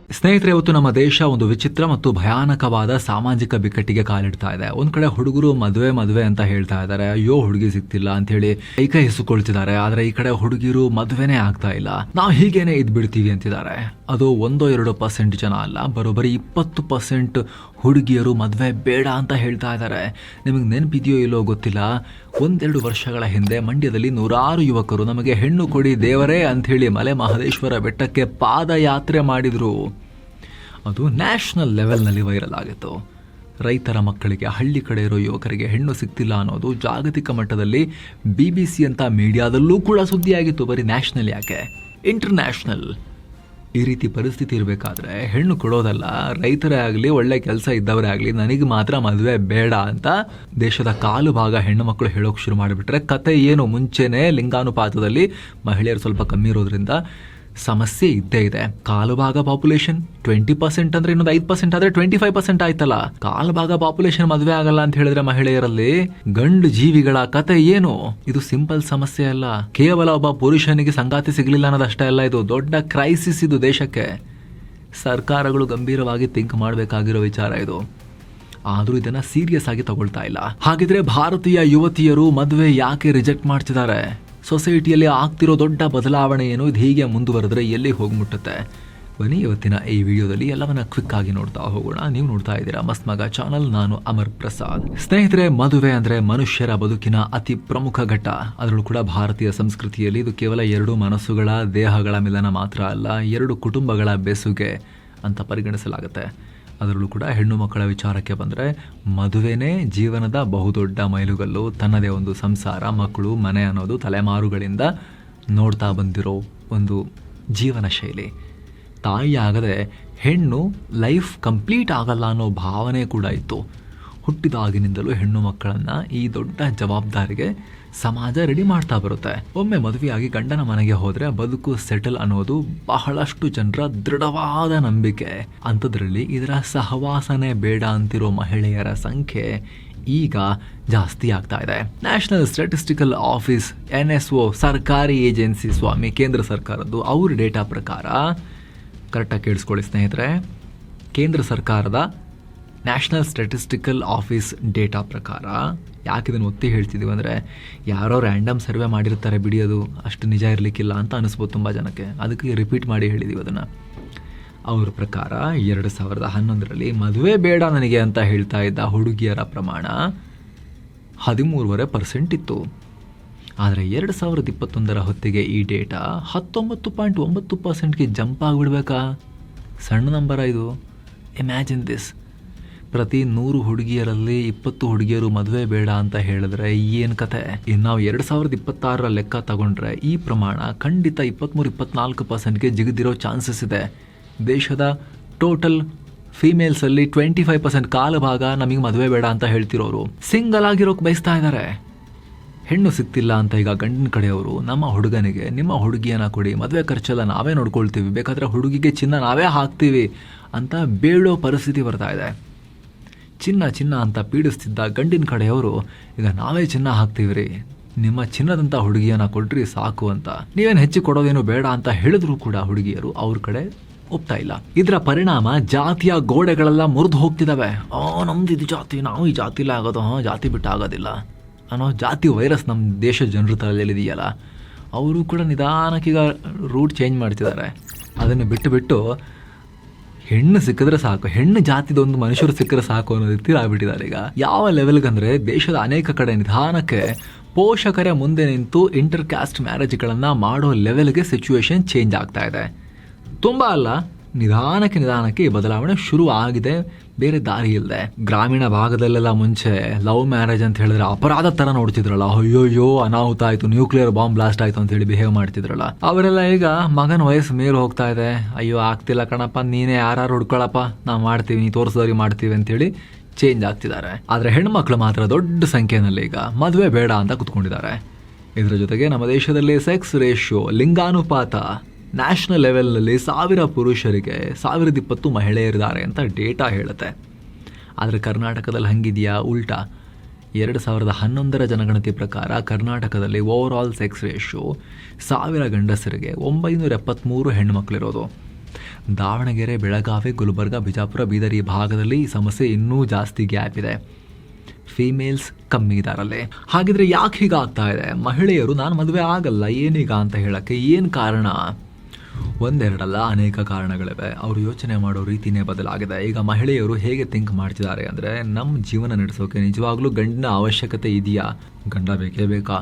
ಸ್ನೇಹಿತರೆ, ಇವತ್ತು ನಮ್ಮ ದೇಶ ಒಂದು ವಿಚಿತ್ರ ಮತ್ತು ಭಯಾನಕವಾದ ಸಾಮಾಜಿಕ ಬಿಕ್ಕಟ್ಟಿಗೆ ಕಾಲಿಡ್ತಾ ಇದೆ. ಒಂದ್ ಕಡೆ ಹುಡುಗರು ಮದುವೆ ಅಂತ ಹೇಳ್ತಾ ಇದ್ದಾರೆ. ಅಯ್ಯೋ ಹುಡುಗಿ ಸಿಗ್ತಿಲ್ಲ ಅಂತ ಹೇಳಿ ಕೈ ಹಿಸುಕೊಳ್ತಿದ್ದಾರೆ. ಆದ್ರೆ ಈ ಕಡೆ ಹುಡುಗಿರು ಮದುವೆನೇ ಆಗ್ತಾ ಇಲ್ಲ, ನಾವು ಹೀಗೇನೆ ಇದ್ ಬಿಡ್ತೀವಿ ಅಂತಿದ್ದಾರೆ. ಅದು 1-2% ಜನ ಅಲ್ಲ, ಬರೋಬ್ಬರಿ 20% ಹುಡುಗಿಯರು ಮದುವೆ ಬೇಡ ಅಂತ ಹೇಳ್ತಾ ಇದ್ದಾರೆ. ನಿಮಗೆ ನೆನಪಿದೆಯೋ ಇಲ್ಲೋ ಗೊತ್ತಿಲ್ಲ, 1-2 ವರ್ಷಗಳ ಹಿಂದೆ ಮಂಡ್ಯದಲ್ಲಿ ನೂರಾರು ಯುವಕರು ನಮಗೆ ಹೆಣ್ಣು ಕೊಡಿ ದೇವರೇ ಅಂತ ಹೇಳಿ ಮಲೆ ಮಹದೇಶ್ವರ ಬೆಟ್ಟಕ್ಕೆ ಪಾದಯಾತ್ರೆ ಮಾಡಿದ್ರು. ಅದು ನ್ಯಾಷನಲ್ ಲೆವೆಲ್ನಲ್ಲಿ ವೈರಲ್ ಆಗಿತ್ತು. ರೈತರ ಮಕ್ಕಳಿಗೆ, ಹಳ್ಳಿ ಕಡೆ ಇರೋ ಯುವಕರಿಗೆ ಹೆಣ್ಣು ಸಿಗ್ತಿಲ್ಲ ಅನ್ನೋದು ಜಾಗತಿಕ ಮಟ್ಟದಲ್ಲಿ BBC ಅಂತ ಮೀಡಿಯಾದಲ್ಲೂ ಕೂಡ ಸುದ್ದಿಯಾಗಿತ್ತು. ಬರೀ ನ್ಯಾಷನಲ್ ಯಾಕೆ, ಇಂಟರ್ನ್ಯಾಷನಲ್. ಈ ರೀತಿ ಪರಿಸ್ಥಿತಿ ಇರಬೇಕಾದ್ರೆ ಹೆಣ್ಣು ಕೊಡೋದಲ್ಲ, ರೈತರೇ ಆಗಲಿ ಒಳ್ಳೆ ಕೆಲಸ ಇದ್ದವರೇ ಆಗಲಿ ನನಗೆ ಮಾತ್ರ ಮದುವೆ ಬೇಡ ಅಂತ ದೇಶದ ಕಾಲು ಭಾಗ ಹೆಣ್ಣು ಮಕ್ಕಳು ಹೇಳೋಕೆ ಶುರು ಮಾಡಿಬಿಟ್ರೆ ಕತೆ ಏನು? ಮುಂಚೆನೇ ಲಿಂಗಾನುಪಾತದಲ್ಲಿ ಮಹಿಳೆಯರು ಸ್ವಲ್ಪ ಕಮ್ಮಿ ಇರೋದ್ರಿಂದ ಸಮಸ್ಯೆ ಇದ್ದೇ ಇದೆ. ಕಾಲು ಭಾಗ ಪಾಪ್ಯುಲೇಷನ್ 20% ಅಂದ್ರೆ ಇನ್ನೊಂದು 5% ಆದ್ರೆ 25% ಆಯ್ತಲ್ಲ. ಕಾಲು ಭಾಗ ಪಾಪ್ಯುಲೇಷನ್ ಮದುವೆ ಆಗಲ್ಲ ಅಂತ ಹೇಳಿದ್ರೆ ಮಹಿಳೆಯರಲ್ಲಿ ಗಂಡು ಜೀವಿಗಳ ಕತೆ ಏನು? ಇದು ಸಿಂಪಲ್ ಸಮಸ್ಯೆ ಅಲ್ಲ. ಕೇವಲ ಒಬ್ಬ ಪುರುಷನಿಗೆ ಸಂಗಾತಿ ಸಿಗಲಿಲ್ಲ ಅನ್ನೋದಷ್ಟೇ ಅಲ್ಲ, ಇದು ದೊಡ್ಡ ಕ್ರೈಸಿಸ್. ಇದು ದೇಶಕ್ಕೆ ಸರ್ಕಾರಗಳು ಗಂಭೀರವಾಗಿ ಥಿಂಕ್ ಮಾಡಬೇಕಾಗಿರೋ ವಿಚಾರ ಇದು. ಆದ್ರೂ ಇದನ್ನ ಸೀರಿಯಸ್ ಆಗಿ ತಗೊಳ್ತಾ ಇಲ್ಲ. ಹಾಗಿದ್ರೆ ಭಾರತೀಯ ಯುವತಿಯರು ಮದುವೆ ಯಾಕೆ ರಿಜೆಕ್ಟ್ ಮಾಡ್ತಿದ್ದಾರೆ? ಸೊಸೈಟಿಯಲ್ಲಿ ಆಗ್ತಿರೋ ದೊಡ್ಡ ಬದಲಾವಣೆ ಏನು? ಇದು ಹೀಗೆ ಮುಂದುವರೆದ್ರೆ ಎಲ್ಲಿ ಹೋಗ್ಮುಟ್ಟುತ್ತೆ? ಬನ್ನಿ ಇವತ್ತಿನ ಈ ವಿಡಿಯೋದಲ್ಲಿ ಎಲ್ಲವನ್ನ ಕ್ವಿಕ್ ಆಗಿ ನೋಡ್ತಾ ಹೋಗೋಣ. ನೀವು ನೋಡ್ತಾ ಇದ್ದೀರಾ ಮಸ್ತ್ ಮಗ ಚಾನಲ್, ನಾನು ಅಮರ್ ಪ್ರಸಾದ್. ಸ್ನೇಹಿತರೆ, ಮದುವೆ ಅಂದ್ರೆ ಮನುಷ್ಯರ ಬದುಕಿನ ಅತಿ ಪ್ರಮುಖ ಘಟ್ಟ. ಅದರಲ್ಲೂ ಕೂಡ ಭಾರತೀಯ ಸಂಸ್ಕೃತಿಯಲ್ಲಿ ಇದು ಕೇವಲ 2 ಮನಸ್ಸುಗಳ ದೇಹಗಳ ಮಿಲನ ಮಾತ್ರ ಅಲ್ಲ, 2 ಕುಟುಂಬಗಳ ಬೆಸುಗೆ ಅಂತ ಪರಿಗಣಿಸಲಾಗುತ್ತೆ. ಅದರಲ್ಲೂ ಕೂಡ ಹೆಣ್ಣು ಮಕ್ಕಳ ವಿಚಾರಕ್ಕೆ ಬಂದರೆ ಮದುವೆನೇ ಜೀವನದ ಬಹುದೊಡ್ಡ ಮೈಲುಗಲ್ಲು. ತನ್ನದೇ ಒಂದು ಸಂಸಾರ, ಮಕ್ಕಳು, ಮನೆ ಅನ್ನೋದು ತಲೆಮಾರುಗಳಿಂದ ನೋಡ್ತಾ ಬಂದಿರೋ ಒಂದು ಜೀವನ ಶೈಲಿ. ತಾಯಿಯಾಗದೆ ಹೆಣ್ಣು ಲೈಫ್ ಕಂಪ್ಲೀಟ್ ಆಗಲ್ಲ ಅನ್ನೋ ಭಾವನೆ ಕೂಡ ಇತ್ತು. ಹುಟ್ಟಿದಾಗಿನಿಂದಲೂ ಹೆಣ್ಣು ಮಕ್ಕಳನ್ನು ಈ ದೊಡ್ಡ ಜವಾಬ್ದಾರಿಗೆ ಸಮಾಜ ರೆಡಿ ಮಾಡ್ತಾ ಬರುತ್ತೆ. ಒಮ್ಮೆ ಮದುವೆಯಾಗಿ ಗಂಡನ ಮನೆಗೆ ಹೋದ್ರೆ ಬದುಕು ಸೆಟಲ್ ಅನ್ನೋದು ಬಹಳಷ್ಟು ಜನರ ದೃಢವಾದ ನಂಬಿಕೆ. ಅಂಥದ್ರಲ್ಲಿ ಇದರ ಸಹವಾಸನೆ ಬೇಡ ಅಂತಿರೋ ಮಹಿಳೆಯರ ಸಂಖ್ಯೆ ಈಗ ಜಾಸ್ತಿ ಆಗ್ತಾ ಇದೆ. ನ್ಯಾಷನಲ್ ಸ್ಟ್ಯಾಟಿಸ್ಟಿಕಲ್ ಆಫೀಸ್ NSO ಸರ್ಕಾರಿ ಏಜೆನ್ಸಿ ಸ್ವಾಮಿ, ಕೇಂದ್ರ ಸರ್ಕಾರದ್ದು, ಅವ್ರ ಡೇಟಾ ಪ್ರಕಾರ, ಕರೆಕ್ಟಾಗಿ ಕೇಳಿಸ್ಕೊಳ್ಳಿ ಸ್ನೇಹಿತರೆ, ಕೇಂದ್ರ ಸರ್ಕಾರದ ನ್ಯಾಷನಲ್ ಸ್ಟ್ಯಾಟಿಸ್ಟಿಕಲ್ ಆಫೀಸ್ ಡೇಟಾ ಪ್ರಕಾರ, ಯಾಕೆ ಇದನ್ನು ಒತ್ತಿ ಹೇಳ್ತಿದ್ದೀವಿ ಅಂದರೆ ಯಾರೋ ರ್ಯಾಂಡಮ್ ಸರ್ವೆ ಮಾಡಿರ್ತಾರೆ ಬಿಡಿ, ಅದು ಅಷ್ಟು ನಿಜ ಇರಲಿಕ್ಕಿಲ್ಲ ಅಂತ ಅನಿಸ್ಬೋದು ತುಂಬ ಜನಕ್ಕೆ, ಅದಕ್ಕೆ ರಿಪೀಟ್ ಮಾಡಿ ಹೇಳಿದ್ದೀವಿ ಅದನ್ನು. ಅವ್ರ ಪ್ರಕಾರ 2011ರಲ್ಲಿ ಮದುವೆ ಬೇಡ ನನಗೆ ಅಂತ ಹೇಳ್ತಾ ಇದ್ದ ಹುಡುಗಿಯರ ಪ್ರಮಾಣ 13.5% ಇತ್ತು. ಆದರೆ 2021ರ ಹೊತ್ತಿಗೆ ಈ ಡೇಟಾ 19.9%ಗೆ ಜಂಪ್ ಆಗಿಬಿಡ್ಬೇಕಾ? ಸಣ್ಣ ನಂಬರ ಇದು. Imagine this. ಪ್ರತಿ 100 ಹುಡುಗಿಯರಲ್ಲಿ 20 ಹುಡುಗಿಯರು ಮದುವೆ ಬೇಡ ಅಂತ ಹೇಳಿದ್ರೆ ಏನು ಕತೆ? ಇನ್ನು ನಾವು 2026ರ ಲೆಕ್ಕ ತಗೊಂಡ್ರೆ ಈ ಪ್ರಮಾಣ ಖಂಡಿತ 23-24%ಗೆ ಜಿಗಿದಿರೋ ಚಾನ್ಸಸ್ ಇದೆ. ದೇಶದ ಟೋಟಲ್ ಫೀಮೇಲ್ಸಲ್ಲಿ 25% ಕಾಲು ಭಾಗ ನಮಗೆ ಮದುವೆ ಬೇಡ ಅಂತ ಹೇಳ್ತಿರೋರು ಸಿಂಗಲ್ ಆಗಿರೋಕೆ ಬಯಸ್ತಾ ಇದ್ದಾರೆ. ಹೆಣ್ಣು ಸಿಗ್ತಿಲ್ಲ ಅಂತ ಈಗ ಗಂಡಿನ ಕಡೆಯವರು ನಮ್ಮ ಹುಡುಗನಿಗೆ ನಿಮ್ಮ ಹುಡುಗಿಯನ್ನ ಕೊಡಿ, ಮದುವೆ ಖರ್ಚೆಲ್ಲ ನಾವೇ ನೋಡ್ಕೊಳ್ತೀವಿ, ಬೇಕಾದರೆ ಹುಡುಗಿಗೆ ಚಿನ್ನ ನಾವೇ ಹಾಕ್ತೀವಿ ಅಂತ ಬೇಡೋ ಪರಿಸ್ಥಿತಿ ಬರ್ತಾ ಇದೆ. ಚಿನ್ನ ಅಂತ ಪೀಡಿಸ್ತಿದ್ದ ಗಂಡಿನ ಕಡೆಯವರು ಈಗ ನಾವೇ ಚಿನ್ನ ಹಾಕ್ತೀವಿ ರೀ, ನಿಮ್ಮ ಚಿನ್ನದಂಥ ಹುಡುಗಿಯನ್ನ ಕೊಡ್ರಿ ಸಾಕು ಅಂತ. ನೀವೇನು ಹೆಚ್ಚು ಕೊಡೋದೇನು ಬೇಡ ಅಂತ ಹೇಳಿದ್ರು ಕೂಡ ಹುಡುಗಿಯರು ಅವ್ರ ಕಡೆ ಒಪ್ತಾ ಇಲ್ಲ. ಇದರ ಪರಿಣಾಮ ಜಾತಿಯ ಗೋಡೆಗಳೆಲ್ಲ ಮುರಿದು ಹೋಗ್ತಿದ್ದಾವೆ. ನಮ್ದು ಇದು ಜಾತಿ, ನಾವು ಈ ಜಾತಿಲೇ ಆಗೋದು, ಜಾತಿ ಬಿಟ್ಟು ಆಗೋದಿಲ್ಲ ಅನ್ನೋ ಜಾತಿ ವೈರಸ್ ನಮ್ಮ ದೇಶದ ಜನರ ತಲೆಯಲ್ಲಿದೆಯಲ್ಲ, ಅವರು ಕೂಡ ನಿಧಾನಕ್ಕೀಗ ರೂಟ್ ಚೇಂಜ್ ಮಾಡ್ತಿದ್ದಾರೆ. ಅದನ್ನು ಬಿಟ್ಟು ಹೆಣ್ಣು ಸಿಕ್ಕಿದ್ರೆ ಸಾಕು, ಹೆಣ್ಣು ಜಾತಿದೊಂದು ಮನುಷ್ಯರು ಸಿಕ್ಕರೆ ಸಾಕು ಅನ್ನೋ ರೀತಿ ಆಗ್ಬಿಟ್ಟಿದ್ದಾರೆ ಈಗ. ಯಾವ ಲೆವೆಲ್ಗಂದ್ರೆ ದೇಶದ ಅನೇಕ ಕಡೆ ನಿಧಾನಕ್ಕೆ ಪೋಷಕರೇ ಮುಂದೆ ನಿಂತು ಇಂಟರ್ ಕ್ಯಾಸ್ಟ್ ಮ್ಯಾರೇಜ್ಗಳನ್ನು ಮಾಡೋ ಲೆವೆಲ್ಗೆ ಸಿಚುವೇಶನ್ ಚೇಂಜ್ ಆಗ್ತಾ ಇದೆ. ತುಂಬ ಅಲ್ಲ, ನಿಧಾನಕ್ಕೆ ಈ ಬದಲಾವಣೆ ಶುರು ಆಗಿದೆ, ಬೇರೆ ದಾರಿ ಇಲ್ಲದೆ. ಗ್ರಾಮೀಣ ಭಾಗದಲ್ಲೆಲ್ಲ ಮುಂಚೆ ಲವ್ ಮ್ಯಾರೇಜ್ ಅಂತ ಹೇಳಿದ್ರೆ ಅಪರಾಧ ತರ ನೋಡ್ತಿದ್ರಲ್ಲ, ಅಯ್ಯೋಯ್ಯೋ ಅನಾಹುತ ಆಯ್ತು, ನ್ಯೂಕ್ಲಿಯರ್ ಬಾಂಬ್ ಬ್ಲಾಸ್ಟ್ ಆಯ್ತು ಅಂತ ಹೇಳಿ ಬಿಹೇವ್ ಮಾಡ್ತಿದ್ರಲ್ಲ, ಅವರೆಲ್ಲ ಈಗ ಮಗನ ವಯಸ್ಸು ಮೇಲೆ ಹೋಗ್ತಾ ಇದೆ, ಅಯ್ಯೋ ಆಗ್ತಿಲ್ಲ ಕಣಪ್ಪ, ನೀನೇ ಯಾರು ಹುಡ್ಕೊಳಪ್ಪ, ನಾವು ಮಾಡ್ತೀವಿ, ನೀ ತೋರಿಸೋರಿಗೆ ಮಾಡ್ತೀವಿ ಅಂತೇಳಿ ಚೇಂಜ್ ಆಗ್ತಿದ್ದಾರೆ. ಆದರೆ ಹೆಣ್ಮಕ್ಳು ಮಾತ್ರ ದೊಡ್ಡ ಸಂಖ್ಯೆಯಲ್ಲಿ ಈಗ ಮದುವೆ ಬೇಡ ಅಂತ ಕುತ್ಕೊಂಡಿದ್ದಾರೆ. ಇದರ ಜೊತೆಗೆ ನಮ್ಮ ದೇಶದಲ್ಲಿ ಸೆಕ್ಸ್ ರೇಷಿಯೋ, ಲಿಂಗಾನುಪಾತ ನ್ಯಾಷನಲ್ ಲೆವೆಲ್ನಲ್ಲಿ 1000 ಪುರುಷರಿಗೆ 1020 ಮಹಿಳೆಯರಿದ್ದಾರೆ ಅಂತ ಡೇಟಾ ಹೇಳುತ್ತೆ. ಆದರೆ ಕರ್ನಾಟಕದಲ್ಲಿ ಹಂಗಿದೆಯಾ? ಉಲ್ಟಾ. 2011ರ ಜನಗಣತಿ ಪ್ರಕಾರ ಕರ್ನಾಟಕದಲ್ಲಿ ಓವರ್ ಆಲ್ ಸೆಕ್ಸ್ ರೇಷಿಯೋ 1000 ಗಂಡಸರಿಗೆ 973 ಹೆಣ್ಣುಮಕ್ಕಳಿರೋದು. ದಾವಣಗೆರೆ, ಬೆಳಗಾವಿ, ಗುಲ್ಬರ್ಗ, ಬಿಜಾಪುರ, ಬೀದರ್ ಈ ಭಾಗದಲ್ಲಿ ಈ ಸಮಸ್ಯೆ ಇನ್ನೂ ಜಾಸ್ತಿ ಗ್ಯಾಪ್ ಇದೆ. ಫೀಮೇಲ್ಸ್ ಕಮ್ಮಿ ಇದಾರಲ್ಲೇ. ಹಾಗಿದ್ರೆ ಯಾಕೆ ಹೀಗಾಗ್ತಾ ಇದೆ? ಮಹಿಳೆಯರು ನಾನು ಮದುವೆ ಆಗಲ್ಲ ಏನೀಗ ಅಂತ ಹೇಳಕ್ಕೆ ಏನು ಕಾರಣ? ಒಂದೆರಡಲ್ಲ, ಅನೇಕ ಕಾರಣಗಳಿವೆ. ಅವರು ಯೋಚನೆ ಮಾಡೋ ರೀತಿನೇ ಬದಲಾಗಿದೆ. ಈಗ ಮಹಿಳೆಯರು ಹೇಗೆ ಥಿಂಕ್ ಮಾಡ್ತಿದ್ದಾರೆ ಅಂದರೆ, ನಮ್ಮ ಜೀವನ ನಡೆಸೋಕೆ ನಿಜವಾಗ್ಲೂ ಗಂಡಿನ ಅವಶ್ಯಕತೆ ಇದೆಯಾ, ಗಂಡ ಬೇಕೇ ಬೇಕಾ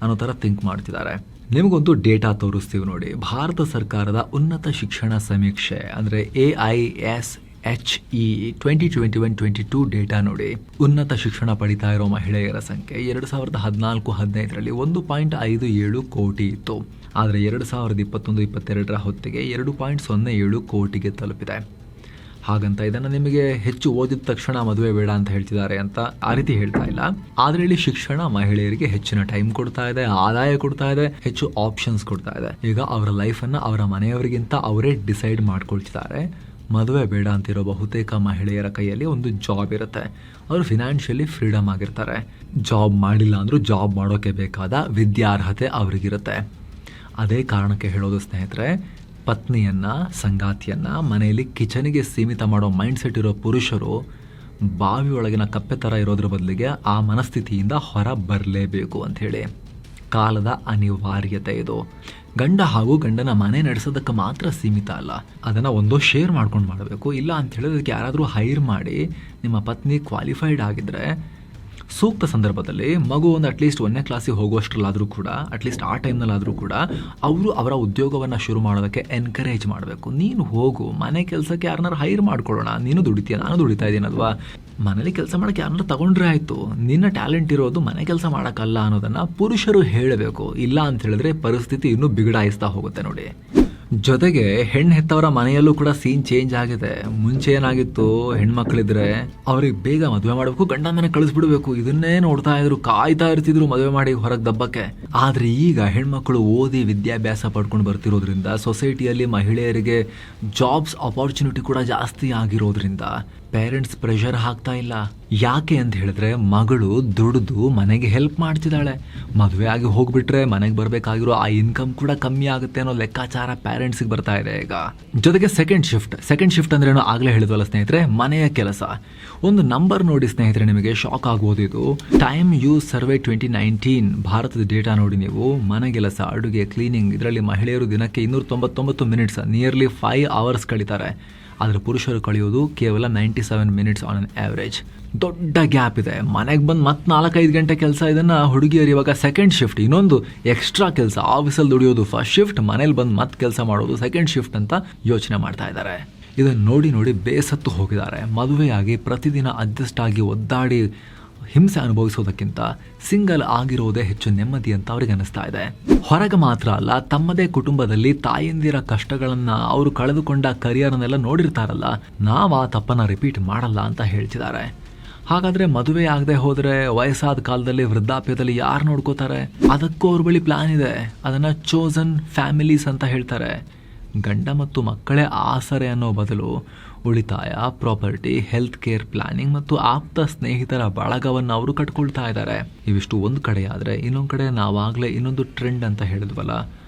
ಅನ್ನೋ ಥರ ಥಿಂಕ್ ಮಾಡ್ತಿದ್ದಾರೆ. ನಿಮಗೊಂದು ಡೇಟಾ ತೋರಿಸ್ತೀವಿ ನೋಡಿ. ಭಾರತ ಸರ್ಕಾರದ ಉನ್ನತ ಶಿಕ್ಷಣ ಸಮೀಕ್ಷೆ ಅಂದರೆ AISHE 2021-22 ಡೇಟಾ ನೋಡಿ. ಉನ್ನತ ಶಿಕ್ಷಣ ಪಡಿತಾ ಇರೋ ಮಹಿಳೆಯರ ಸಂಖ್ಯೆ 2014-15ರಲ್ಲಿ 1.57 ಕೋಟಿ ಇತ್ತು. ಆದರೆ 2021-22ರ ಹೊತ್ತಿಗೆ 2.07 ಕೋಟಿಗೆ ತಲುಪಿದೆ. ಹಾಗಂತ ಇದನ್ನು ನಿಮಗೆ ಹೆಚ್ಚು ಓದಿದ ತಕ್ಷಣ ಮದುವೆ ಬೇಡ ಅಂತ ಹೇಳ್ತಿದ್ದಾರೆ ಅಂತ ಆ ರೀತಿ ಹೇಳ್ತಾ ಇಲ್ಲ. ಆದರೆ ಇಲ್ಲಿ ಶಿಕ್ಷಣ ಮಹಿಳೆಯರಿಗೆ ಹೆಚ್ಚಿನ ಟೈಮ್ ಕೊಡ್ತಾ ಇದೆ, ಆದಾಯ ಕೊಡ್ತಾ ಇದೆ, ಹೆಚ್ಚು ಆಪ್ಷನ್ಸ್ ಕೊಡ್ತಾ ಇದೆ. ಈಗ ಅವರ ಲೈಫನ್ನು ಅವರ ಮನೆಯವರಿಗಿಂತ ಅವರೇ ಡಿಸೈಡ್ ಮಾಡ್ಕೊಳ್ತಿದ್ದಾರೆ. ಮದುವೆ ಬೇಡ ಅಂತಿರೋ ಬಹುತೇಕ ಮಹಿಳೆಯರ ಕೈಯಲ್ಲಿ ಒಂದು ಜಾಬ್ ಇರುತ್ತೆ. ಅವರು ಫಿನಾನ್ಷಿಯಲಿ ಫ್ರೀಡಮ್ ಆಗಿರ್ತಾರೆ. ಜಾಬ್ ಮಾಡಿಲ್ಲ ಅಂದರೂ ಜಾಬ್ ಮಾಡೋಕ್ಕೆ ಬೇಕಾದ ವಿದ್ಯಾರ್ಹತೆ ಅವರಿಗಿರುತ್ತೆ. ಅದೇ ಕಾರಣಕ್ಕೆ ಹೇಳೋದು ಸ್ನೇಹಿತರೆ, ಪತ್ನಿಯನ್ನ, ಸಂಗಾತಿಯನ್ನ ಮನೆಯಲ್ಲಿ ಕಿಚನಿಗೆ ಸೀಮಿತ ಮಾಡೋ ಮೈಂಡ್ಸೆಟ್ ಇರೋ ಪುರುಷರು ಬಾವಿಯೊಳಗಿನ ಕಪ್ಪೆ ಥರ ಇರೋದ್ರ ಬದಲಿಗೆ ಆ ಮನಸ್ಥಿತಿಯಿಂದ ಹೊರ ಬರಲೇಬೇಕು ಅಂಥೇಳಿ. ಕಾಲದ ಅನಿವಾರ್ಯತೆ ಇದು. ಗಂಡ ಹಾಗೂ ಗಂಡನ ಮನೆ ನಡೆಸೋದಕ್ಕೆ ಮಾತ್ರ ಸೀಮಿತ ಅಲ್ಲ, ಅದನ್ನು ಒಂದೋ ಶೇರ್ ಮಾಡ್ಕೊಂಡು ಮಾಡಬೇಕು. ಇಲ್ಲ ಅಂತ ಹೇಳಿದಕ್ಕೆ ಯಾರಾದರೂ ಹೈರ್ ಮಾಡಿ ನಿಮ್ಮ ಪತ್ನಿ ಕ್ವಾಲಿಫೈಡ್ ಆಗಿದ್ದರೆ ಸೂಕ್ತ ಸಂದರ್ಭದಲ್ಲಿ ಮಗು ಒಂದು ಅಟ್ಲೀಸ್ಟ್ 1ನೇ ಕ್ಲಾಸಿಗೆ ಹೋಗುವಷ್ಟರಲ್ಲಾದರೂ ಕೂಡ, ಅಟ್ಲೀಸ್ಟ್ ಆ ಟೈಮ್ನಲ್ಲಾದರೂ ಕೂಡ ಅವರು ಅವರ ಉದ್ಯೋಗವನ್ನು ಶುರು ಮಾಡೋದಕ್ಕೆ ಎನ್ಕರೇಜ್ ಮಾಡಬೇಕು. ನೀನು ಹೋಗು, ಮನೆ ಕೆಲಸಕ್ಕೆ ಯಾರನ್ನಾರು ಹೈರ್ ಮಾಡ್ಕೊಳ್ಳೋಣ, ನೀನು ದುಡಿತೀಯ, ನಾನು ದುಡಿತಾ ಇದ್ದೀನಲ್ವಾ, ಮನೇಲಿ ಕೆಲಸ ಮಾಡೋಕ್ಕೆ ಯಾರನ್ನಾರು ತಗೊಂಡ್ರೆ ಆಯಿತು. ನಿನ್ನ ಟ್ಯಾಲೆಂಟ್ ಇರೋದು ಮನೆ ಕೆಲಸ ಮಾಡೋಕ್ಕಲ್ಲ ಅನ್ನೋದನ್ನು ಪುರುಷರು ಹೇಳಬೇಕು. ಇಲ್ಲ ಅಂತ ಹೇಳಿದ್ರೆ ಪರಿಸ್ಥಿತಿ ಇನ್ನೂ ಬಿಗಡಾಯಿಸ್ತಾ ಹೋಗುತ್ತೆ ನೋಡಿ. ಜೊತೆಗೆ ಹೆಣ್ಣು ಹೆತ್ತವರ ಮನೆಯಲ್ಲೂ ಕೂಡ ಸೀನ್ ಚೇಂಜ್ ಆಗಿದೆ. ಮುಂಚೆ ಏನಾಗಿತ್ತು, ಹೆಣ್ಮಕ್ಳಿದ್ರೆ ಅವ್ರಿಗೆ ಬೇಗ ಮದುವೆ ಮಾಡಬೇಕು, ಗಂಡ ಮನೆ ಕಳಿಸ್ಬಿಡ್ಬೇಕು, ಇದನ್ನೇ ನೋಡ್ತಾ ಇದ್ರು, ಕಾಯ್ತಾ ಇರ್ತಿದ್ರು ಮದುವೆ ಮಾಡಿ ಹೊರಗೆ ದಬ್ಬಕ್ಕೆ. ಆದ್ರೆ ಈಗ ಹೆಣ್ಮಕ್ಳು ಓದಿ ವಿದ್ಯಾಭ್ಯಾಸ ಪಡ್ಕೊಂಡು ಬರ್ತಿರೋದ್ರಿಂದ, ಸೊಸೈಟಿಯಲ್ಲಿ ಮಹಿಳೆಯರಿಗೆ ಜಾಬ್ಸ್ ಆಪರ್ಚುನಿಟಿ ಕೂಡ ಜಾಸ್ತಿ ಆಗಿರೋದ್ರಿಂದ ಪೇರೆಂಟ್ಸ್ ಪ್ರೆಷರ್ ಹಾಕ್ತಾ ಇಲ್ಲ. ಯಾಕೆ ಅಂತ ಹೇಳಿದ್ರೆ, ಮಗಳು ದುಡಿದು ಮನೆಗೆ ಹೆಲ್ಪ್ ಮಾಡ್ತಿದ್ದಾಳೆ. ಮದುವೆ ಆಗಿ ಹೋಗ್ಬಿಟ್ರೆ ಮನೆಗೆ ಬರಬೇಕಾಗಿರೋ ಆ ಇನ್ಕಮ್ ಕೂಡ ಕಮ್ಮಿ ಆಗುತ್ತೆ ಅನ್ನೋ ಲೆಕ್ಕಾಚಾರ ಪೇರೆಂಟ್ಸ್ಗೆ ಬರ್ತಾ ಇದೆ ಈಗ. ಜೊತೆಗೆ ಸೆಕೆಂಡ್ ಶಿಫ್ಟ್ ಅಂದ್ರೆ ಏನೋ ಆಗಲೇ ಹೇಳಿದ್ವಲ್ಲ ಸ್ನೇಹಿತರೆ, ಮನೆಯ ಕೆಲಸ. ಒಂದು ನಂಬರ್ ನೋಡಿ ಸ್ನೇಹಿತರೆ, ನಿಮಗೆ ಶಾಕ್ ಆಗ್ಬೋದು ಇದು. ಟೈಮ್ ಯೂಸ್ ಸರ್ವೆ 2019 ಭಾರತದ ಡೇಟಾ ನೋಡಿ ನೀವು. ಮನೆ ಕೆಲಸ, ಅಡುಗೆ, ಕ್ಲೀನಿಂಗ್, ಇದರಲ್ಲಿ ಮಹಿಳೆಯರು ದಿನಕ್ಕೆ 299 ಮಿನಿಟ್ಸ್, ನಿಯರ್ಲಿ 5 ಅವರ್ಸ್ ಕಳೀತಾರೆ. ಆದರೆ ಪುರುಷರು ಕಳೆಯೋದು ಕೇವಲ 97 ಮಿನಿಟ್ಸ್ ಆನ್ ಅನ್ ಆವ್ರೇಜ್. ದೊಡ್ಡ ಗ್ಯಾಪ್ ಇದೆ. ಮನೆಗೆ ಬಂದು ಮತ್ತೆ 4-5 ಗಂಟೆ ಕೆಲಸ. ಇದನ್ನು ಹುಡುಗಿಯರು ಇವಾಗ ಸೆಕೆಂಡ್ ಶಿಫ್ಟ್, ಇನ್ನೊಂದು ಎಕ್ಸ್ಟ್ರಾ ಕೆಲಸ, ಆಫೀಸಲ್ಲಿ ದುಡಿಯೋದು ಫಸ್ಟ್ ಶಿಫ್ಟ್, ಮನೇಲಿ ಬಂದು ಮತ್ತೆ ಕೆಲಸ ಮಾಡೋದು ಸೆಕೆಂಡ್ ಶಿಫ್ಟ್ ಅಂತ ಯೋಚನೆ ಮಾಡ್ತಾ ಇದ್ದಾರೆ. ಇದನ್ನು ನೋಡಿ ಬೇಸತ್ತು ಹೋಗಿದ್ದಾರೆ. ಮದುವೆಯಾಗಿ ಪ್ರತಿದಿನ ಅಡ್ಜಸ್ಟ್ ಆಗಿ ಒದ್ದಾಡಿ ಹಿಂಸೆ ಅನುಭವಿಸೋದಕ್ಕಿಂತ ಸಿಂಗಲ್ ಆಗಿರೋದೇ ಹೆಚ್ಚು ನೆಮ್ಮದಿ ಅಂತ ಅವ್ರಿಗೆ ಅನಿಸ್ತಾ ಇದೆ. ಹೊರಗೆ ಮಾತ್ರ ಅಲ್ಲ, ತಮ್ಮದೇ ಕುಟುಂಬದಲ್ಲಿ ತಾಯಂದಿರ ಕಷ್ಟಗಳನ್ನ, ಅವರು ಕಳೆದುಕೊಂಡ ಕರಿಯರ್ನೆಲ್ಲ ನೋಡಿರ್ತಾರಲ್ಲ, ನಾವು ಆ ತಪ್ಪನ್ನ ರಿಪೀಟ್ ಮಾಡಲ್ಲ ಅಂತ ಹೇಳ್ತಿದ್ದಾರೆ. ಹಾಗಾದ್ರೆ ಮದುವೆ ಆಗದೆ ಹೋದ್ರೆ ವಯಸ್ಸಾದ ಕಾಲದಲ್ಲಿ ವೃದ್ಧಾಪ್ಯದಲ್ಲಿ ಯಾರು ನೋಡ್ಕೋತಾರೆ? ಅದಕ್ಕೂ ಅವ್ರ ಬಳಿ ಪ್ಲಾನ್ ಇದೆ. ಅದನ್ನ ಚೋಸನ್ ಫ್ಯಾಮಿಲೀಸ್ ಅಂತ ಹೇಳ್ತಾರೆ. ಗಂಡ ಮತ್ತು ಮಕ್ಕಳೇ ಆಸರೆ ಅನ್ನೋ ಬದಲು ಉಳಿತಾಯ, ಪ್ರಾಪರ್ಟಿ, ಹೆಲ್ತ್ ಕೇರ್ ಪ್ಲಾನಿಂಗ್ ಮತ್ತು ಆಪ್ತ ಸ್ನೇಹಿತರ ಬಳಗವನ್ನು ಅವರು ಕಟ್ಕೊಳ್ತಾ ಇದ್ದಾರೆ. ಇವಿಷ್ಟು ಒಂದು ಕಡೆ ಆದರೆ, ಇನ್ನೊಂದು ಕಡೆ ನಾವಾಗಲೇ ಇನ್ನೊಂದು ಟ್ರೆಂಡ್ ಅಂತ ಹೇಳಿದ್ವಲ್ಲ,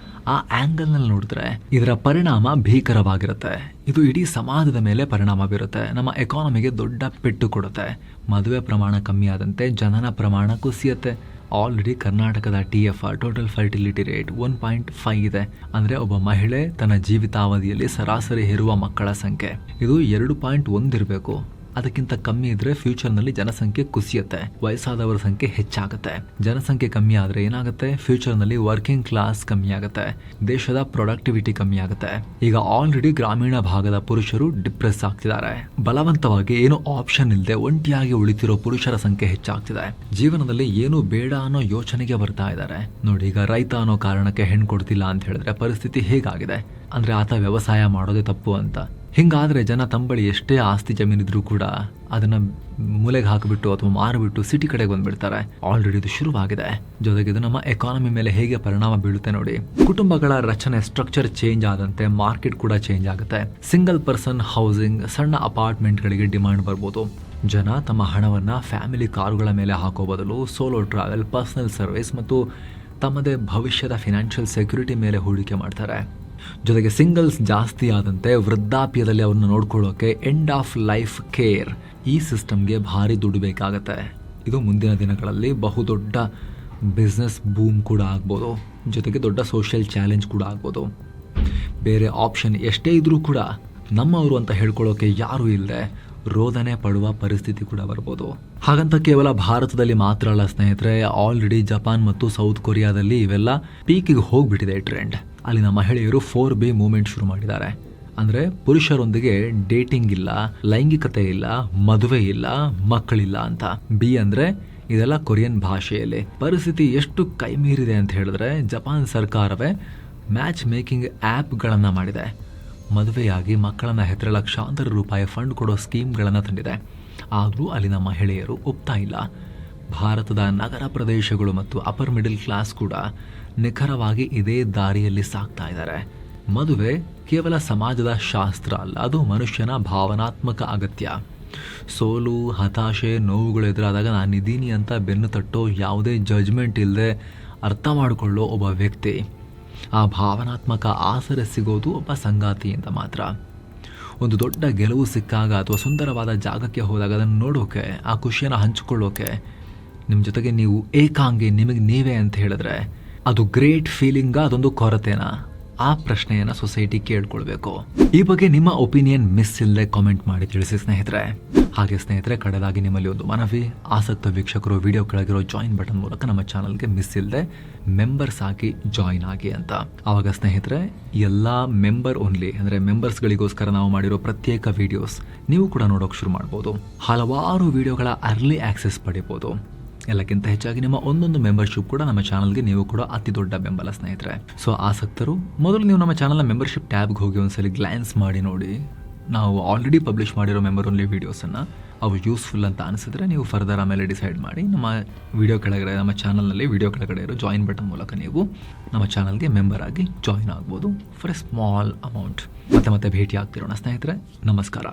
ಆ ಆ್ಯಂಗಲ್ನಲ್ಲಿ ನೋಡಿದ್ರೆ ಇದರ ಪರಿಣಾಮ ಭೀಕರವಾಗಿರುತ್ತೆ. ಇದು ಇಡೀ ಸಮಾಜದ ಮೇಲೆ ಪರಿಣಾಮ ಬೀರುತ್ತೆ. ನಮ್ಮ ಎಕಾನಮಿಗೆ ದೊಡ್ಡ ಪೆಟ್ಟು ಕೊಡುತ್ತೆ. ಮದುವೆ ಪ್ರಮಾಣ ಕಮ್ಮಿ ಆದಂತೆ ಜನನ ಪ್ರಮಾಣ ಕುಸಿಯುತ್ತೆ. ಆಲ್ರೆಡಿ ಕರ್ನಾಟಕದ TFR ಟೋಟಲ್ ಫರ್ಟಿಲಿಟಿ ರೇಟ್ 1.5 ಇದೆ. ಅಂದರೆ ಒಬ್ಬ ಮಹಿಳೆ ತನ್ನ ಜೀವಿತಾವಧಿಯಲ್ಲಿ ಸರಾಸರಿ ಹೆರುವ ಮಕ್ಕಳ ಸಂಖ್ಯೆ ಇದು 2.1 ಇರಬೇಕು. ಅದಕ್ಕಿಂತ ಕಮ್ಮಿ ಇದ್ರೆ ಫ್ಯೂಚರ್ನಲ್ಲಿ ಜನಸಂಖ್ಯೆ ಕುಸಿಯುತ್ತೆ, ವಯಸ್ಸಾದವರ ಸಂಖ್ಯೆ ಹೆಚ್ಚಾಗುತ್ತೆ. ಜನಸಂಖ್ಯೆ ಕಮ್ಮಿ ಆದರೆ ಏನಾಗುತ್ತೆ, ಫ್ಯೂಚರ್ನಲ್ಲಿ ವರ್ಕಿಂಗ್ ಕ್ಲಾಸ್ ಕಮ್ಮಿ ಆಗುತ್ತೆ, ದೇಶದ ಪ್ರೊಡಕ್ಟಿವಿಟಿ ಕಮ್ಮಿ ಆಗುತ್ತೆ. ಈಗ ಆಲ್ರೆಡಿ ಗ್ರಾಮೀಣ ಭಾಗದ ಪುರುಷರು ಡಿಪ್ರೆಸ್ ಆಗ್ತಿದ್ದಾರೆ. ಬಲವಂತವಾಗಿ ಏನು ಆಪ್ಷನ್ ಇಲ್ಲದೆ ಒಂಟಿಯಾಗಿ ಉಳಿತಿರೋ ಪುರುಷರ ಸಂಖ್ಯೆ ಹೆಚ್ಚಾಗ್ತಿದೆ. ಜೀವನದಲ್ಲಿ ಏನು ಬೇಡ ಅನ್ನೋ ಯೋಚನೆಗೆ ಬರ್ತಾ ಇದ್ದಾರೆ ನೋಡಿ. ಈಗ ರೈತ ಅನ್ನೋ ಕಾರಣಕ್ಕೆ ಹೆಣ್ಣು ಕೊಡ್ತಿಲ್ಲ ಅಂತ ಹೇಳಿದ್ರೆ ಪರಿಸ್ಥಿತಿ ಹೇಗಾಗಿದೆ ಅಂದ್ರೆ, ಆತ ವ್ಯವಸಾಯ ಮಾಡೋದೇ ತಪ್ಪು ಅಂತ. ಹಿಂಗಾದ್ರೆ ಜನ ತಂಬಳಿ ಎಷ್ಟೇ ಆಸ್ತಿ ಜಮೀನಿದ್ರೂ ಕೂಡ ಅದನ್ನ ಮೂಲೆಗೆ ಹಾಕಿಬಿಟ್ಟು ಅಥವಾ ಮಾರಿಬಿಟ್ಟು ಸಿಟಿ ಕಡೆಗೆ ಬಂದ್ಬಿಡ್ತಾರೆ. ಆಲ್ರೆಡಿ ಇದು ಶುರುವಾಗಿದೆ. ಜೊತೆಗೆ ಇದು ನಮ್ಮ ಎಕಾನಮಿ ಮೇಲೆ ಹೇಗೆ ಪರಿಣಾಮ ಬೀಳುತ್ತೆ ನೋಡಿ. ಕುಟುಂಬಗಳ ರಚನೆ, ಸ್ಟ್ರಕ್ಚರ್ ಚೇಂಜ್ ಆದಂತೆ ಮಾರ್ಕೆಟ್ ಕೂಡ ಚೇಂಜ್ ಆಗುತ್ತೆ. ಸಿಂಗಲ್ ಪರ್ಸನ್ ಹೌಸಿಂಗ್, ಸಣ್ಣ ಅಪಾರ್ಟ್ಮೆಂಟ್ಗಳಿಗೆ ಡಿಮಾಂಡ್ ಬರ್ಬೋದು. ಜನ ತಮ್ಮ ಹಣವನ್ನ ಫ್ಯಾಮಿಲಿ ಕಾರುಗಳ ಮೇಲೆ ಹಾಕೋ ಬದಲು ಸೋಲೋ ಟ್ರಾವೆಲ್, ಪರ್ಸನಲ್ ಸರ್ವಿಸ್ ಮತ್ತು ತಮ್ಮದೇ ಭವಿಷ್ಯದ ಫಿನಾನ್ಷಿಯಲ್ ಸೆಕ್ಯೂರಿಟಿ ಮೇಲೆ ಹೂಡಿಕೆ ಮಾಡ್ತಾರೆ. ಜೊತೆಗೆ ಸಿಂಗಲ್ಸ್ ಜಾಸ್ತಿ ಆದಂತೆ ವೃದ್ಧಾಪ್ಯದಲ್ಲಿ ಅವ್ರನ್ನ ನೋಡ್ಕೊಳ್ಳೋಕೆ ಎಂಡ್ ಆಫ್ ಲೈಫ್ ಕೇರ್ ಈ ಸಿಸ್ಟಮ್ಗೆ ಭಾರಿ ದುಡ್ಡು ಬೇಕಾಗತ್ತೆ. ಇದು ಮುಂದಿನ ದಿನಗಳಲ್ಲಿ ಬಹುದೊಡ್ಡ ಬಿಸ್ನೆಸ್ ಬೂಮ್ ಕೂಡ ಆಗ್ಬೋದು, ಜೊತೆಗೆ ದೊಡ್ಡ ಸೋಷಿಯಲ್ ಚಾಲೆಂಜ್ ಕೂಡ ಆಗ್ಬೋದು. ಬೇರೆ ಆಪ್ಷನ್ ಎಷ್ಟೇ ಇದ್ರೂ ಕೂಡ ನಮ್ಮವರು ಅಂತ ಹೇಳ್ಕೊಳ್ಳೋಕೆ ಯಾರೂ ಇಲ್ಲದೆ ರೋದನೆ ಪಡುವ ಪರಿಸ್ಥಿತಿ ಕೂಡ ಬರ್ಬೋದು. ಹಾಗಂತ ಕೇವಲ ಭಾರತದಲ್ಲಿ ಮಾತ್ರ ಅಲ್ಲ ಸ್ನೇಹಿತರೆ, ಆಲ್ರೆಡಿ ಜಪಾನ್ ಮತ್ತು ಸೌತ್ ಕೊರಿಯಾದಲ್ಲಿ ಇವೆಲ್ಲ ಪೀಕಿಗೆ ಹೋಗ್ಬಿಟ್ಟಿದೆ ಟ್ರೆಂಡ್. ಅಲ್ಲಿನ ಮಹಿಳೆಯರು 4B ಮೂವ್ಮೆಂಟ್ ಶುರು ಮಾಡಿದ್ದಾರೆ. ಅಂದರೆ ಪುರುಷರೊಂದಿಗೆ ಡೇಟಿಂಗ್ ಇಲ್ಲ, ಲೈಂಗಿಕತೆ ಇಲ್ಲ, ಮದುವೆ ಇಲ್ಲ, ಮಕ್ಕಳಿಲ್ಲ ಅಂತ. ಬಿ ಅಂದರೆ ಇದೆಲ್ಲ ಕೊರಿಯನ್ ಭಾಷೆಯಲ್ಲಿ. ಪರಿಸ್ಥಿತಿ ಎಷ್ಟು ಕೈ ಮೀರಿದೆ ಅಂತ ಹೇಳಿದ್ರೆ ಜಪಾನ್ ಸರ್ಕಾರವೇ ಮ್ಯಾಚ್ ಮೇಕಿಂಗ್ ಆ್ಯಪ್ಗಳನ್ನು ಮಾಡಿದೆ. ಮದುವೆಯಾಗಿ ಮಕ್ಕಳನ್ನು ಹೆತ್ತರೆ ಲಕ್ಷಾಂತರ ರೂಪಾಯಿ ಫಂಡ್ ಕೊಡೋ ಸ್ಕೀಮ್ಗಳನ್ನು ತಂದಿದೆ. ಆದರೂ ಅಲ್ಲಿನ ಮಹಿಳೆಯರು ಒಪ್ತಾ ಇಲ್ಲ. ಭಾರತದ ನಗರ ಪ್ರದೇಶಗಳು ಮತ್ತು ಅಪರ್ ಮಿಡಲ್ ಕ್ಲಾಸ್ ಕೂಡ ನಿಖರವಾಗಿ ಇದೇ ದಾರಿಯಲ್ಲಿ ಸಾಗ್ತಾ ಇದ್ದಾರೆ. ಮದುವೆ ಕೇವಲ ಸಮಾಜದ ಶಾಸ್ತ್ರ ಅಲ್ಲ, ಅದು ಮನುಷ್ಯನ ಭಾವನಾತ್ಮಕ ಅಗತ್ಯ. ಸೋಲು, ಹತಾಶೆ, ನೋವುಗಳು ಎದುರಾದಾಗ ನಾನಿದ್ದೀನಿ ಅಂತ ಬೆನ್ನು ತಟ್ಟೋ, ಯಾವುದೇ ಜಜ್ಮೆಂಟ್ ಇಲ್ಲದೆ ಅರ್ಥ ಮಾಡಿಕೊಳ್ಳೋ ಒಬ್ಬ ವ್ಯಕ್ತಿ, ಆ ಭಾವನಾತ್ಮಕ ಆಸರೆ ಸಿಗೋದು ಒಬ್ಬ ಸಂಗಾತಿಯಿಂದ ಮಾತ್ರ. ಒಂದು ದೊಡ್ಡ ಗೆಲುವು ಸಿಕ್ಕಾಗ ಅಥವಾ ಸುಂದರವಾದ ಜಾಗಕ್ಕೆ ಹೋದಾಗ ಅದನ್ನು ನೋಡೋಕೆ, ಆ ಖುಷಿಯನ್ನು ಹಂಚಿಕೊಳ್ಳೋಕೆ ನಿಮ್ಮ ಜೊತೆಗೆ ನೀವು ಏಕಾಂಗಿ, ನಿಮಗೆ ನೀವೇ ಅಂತ ಹೇಳಿದ್ರೆ ಅದು ಗ್ರೇಟ್ ಫೀಲಿಂಗ, ಅದೊಂದು ಕೊರತೆನಾ? ಆ ಪ್ರಶ್ನೆಯನ್ನು ಸೊಸೈಟಿ ಕೇಳ್ಕೊಳ್ಬೇಕು. ಈ ಬಗ್ಗೆ ನಿಮ್ಮ ಒಪಿನಿಯನ್ ಮಿಸ್ ಇಲ್ಲದೆ ಕಾಮೆಂಟ್ ಮಾಡಿ ತಿಳಿಸಿ ಸ್ನೇಹಿತರೆ. ಹಾಗೆ ಸ್ನೇಹಿತರೆ, ಕಡೆದಾಗಿ ನಿಮ್ಮಲ್ಲಿ ಒಂದು ಮನವಿ, ಆಸಕ್ತ ವೀಕ್ಷಕರು ವಿಡಿಯೋ ಕೆಳಗಿರೋ ಜಾಯಿನ್ ಬಟನ್ ಮೂಲಕ ನಮ್ಮ ಚಾನಲ್ಗೆ ಮಿಸ್ ಇಲ್ಲದೆ ಮೆಂಬರ್ಸ್ ಆಗಿ ಜಾಯಿನ್ ಆಗಿ ಅಂತ. ಆವಾಗ ಸ್ನೇಹಿತರೆ, ಎಲ್ಲ ಮೆಂಬರ್ ಓನ್ಲಿ ಅಂದರೆ ಮೆಂಬರ್ಸ್ಗಳಿಗೋಸ್ಕರ ನಾವು ಮಾಡಿರೋ ಪ್ರತ್ಯೇಕ ವಿಡಿಯೋಸ್ ನೀವು ಕೂಡ ನೋಡೋಕೆ ಶುರು ಮಾಡ್ಬೋದು. ಹಲವಾರು ವಿಡಿಯೋಗಳ ಅರ್ಲಿ ಆಕ್ಸೆಸ್ ಪಡಿಬೋದು. ಎಲ್ಲಕ್ಕಿಂತ ಹೆಚ್ಚಾಗಿ ನಿಮ್ಮ ಒಂದೊಂದು ಮೆಂಬರ್ಶಿಪ್ ಕೂಡ ನಮ್ಮ ಚಾನಲ್ಗೆ ನೀವು ಕೂಡ ಅತಿ ದೊಡ್ಡ ಬೆಂಬಲ ಸ್ನೇಹಿತರೆ. ಸೊ ಆಸಕ್ತರು ಮೊದಲು ನೀವು ನಮ್ಮ ಚಾನಲ್ನ ಮೆಂಬರ್ಶಿಪ್ ಟ್ಯಾಬ್ಗೆ ಹೋಗಿ ಒಂದ್ಸಲಿ ಗ್ಲಾನ್ಸ್ ಮಾಡಿ ನೋಡಿ. ನಾವು ಆಲ್ರೆಡಿ ಪಬ್ಲಿಷ್ ಮಾಡಿರೋ ಮೆಂಬರ್ ಓನ್ಲಿ ವೀಡಿಯೋಸನ್ನು ಅವು ಯೂಸ್ಫುಲ್ ಅಂತ ಅನಿಸಿದ್ರೆ ನೀವು ಫರ್ದರ್ ಆಮೇಲೆ ಡಿಸೈಡ್ ಮಾಡಿ ನಮ್ಮ ವಿಡಿಯೋ ಕೆಳಗಡೆ, ನಮ್ಮ ಚಾನಲ್ನಲ್ಲಿ ವಿಡಿಯೋ ಕೆಳಗಡೆ ಇರೋ ಜಾಯಿನ್ ಬಟನ್ ಮೂಲಕ ನೀವು ನಮ್ಮ ಚಾನಲ್ಗೆ ಮೆಂಬರ್ ಆಗಿ ಜಾಯಿನ್ ಆಗ್ಬೋದು ಫಾರ್ ಎ ಸ್ಮಾಲ್ ಅಮೌಂಟ್. ಮತ್ತೆ ಭೇಟಿ ಆಗ್ತಿರೋಣ ಸ್ನೇಹಿತರೆ. ನಮಸ್ಕಾರ.